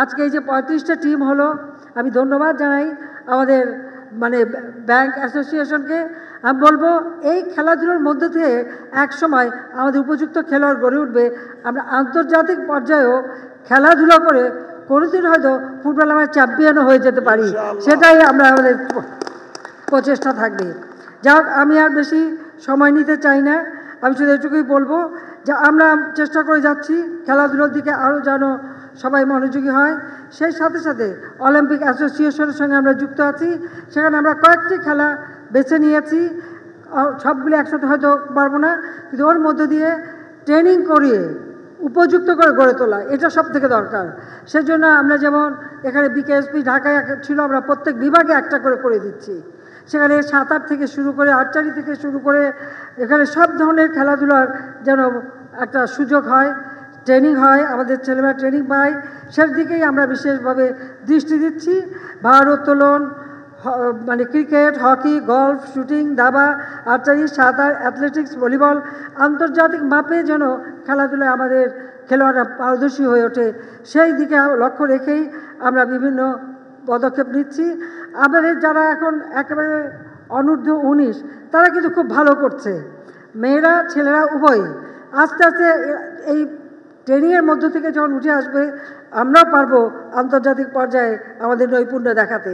আজকে এই যে 35টা টিম হলো, আমি ধন্যবাদ জানাই আমাদের ব্যাংক অ্যাসোসিয়েশনকে। আমি বলবো এই খেলাধুলার মধ্যে থেকে এক সময় আমাদের উপযুক্ত খেলোয়াড় গড়ে উঠবে। আমরা আন্তর্জাতিক পর্যায়েও খেলাধুলা করে কোনোদিন হয়তো ফুটবল আমরা চ্যাম্পিয়নও হয়ে যেতে পারি, সেটাই আমাদের প্রচেষ্টা থাকবে। যাক, আমি আর বেশি সময় নিতে চাই না, আমি শুধু এটুকুই বলবো যে আমরা চেষ্টা করে যাচ্ছি খেলাধুলার দিকে আরও যেন সবাই মনোযোগী হয়। সেই সাথে সাথে অলিম্পিক অ্যাসোসিয়েশনের সঙ্গে আমরা যুক্ত আছি, সেখানে আমরা কয়েকটি খেলা বেছে নিয়েছি। সবগুলো একসাথে হয়তো পারবো না, কিন্তু ওর মধ্যে দিয়ে ট্রেনিং করিয়ে উপযুক্ত করে গড়ে তোলা, এটা সব থেকে দরকার। সেজন্য আমরা যেমন এখানে বিকেএসপি ঢাকায় ছিল, আমরা প্রত্যেক বিভাগে একটা করে দিচ্ছি। সেখানে সাঁতার থেকে শুরু করে আর্চারি থেকে শুরু করে এখানে সব ধরনের খেলাধুলার যেন একটা সুযোগ হয়, ট্রেনিং হয়, আমাদের ছেলেমেয়েরা ট্রেনিং পায়, সেদিকেই আমরা বিশেষভাবে দৃষ্টি দিচ্ছি। ভারোত্তোলন, ক্রিকেট, হকি, গলফ, শুটিং, দাবা, আর্চারি, সাঁতার, অ্যাথলেটিক্স, ভলিবল, আন্তর্জাতিক মাপে যেন খেলাধুলায় আমাদের খেলোয়াড়রা পারদর্শী হয়ে ওঠে, সেই দিকে লক্ষ্য রেখেই আমরা বিভিন্ন পদক্ষেপ নিচ্ছি। আমাদের যারা এখন একেবারে অনূর্ধ্ব 19 তারা কিন্তু খুব ভালো করছে, মেয়েরা ছেলেরা উভয়ই। আস্তে আস্তে এই ট্রেনিংয়ের মধ্য থেকে যখন উঠে আসবে, আমরাও পারবো আন্তর্জাতিক পর্যায়ে আমাদের নৈপুণ্য দেখাতে।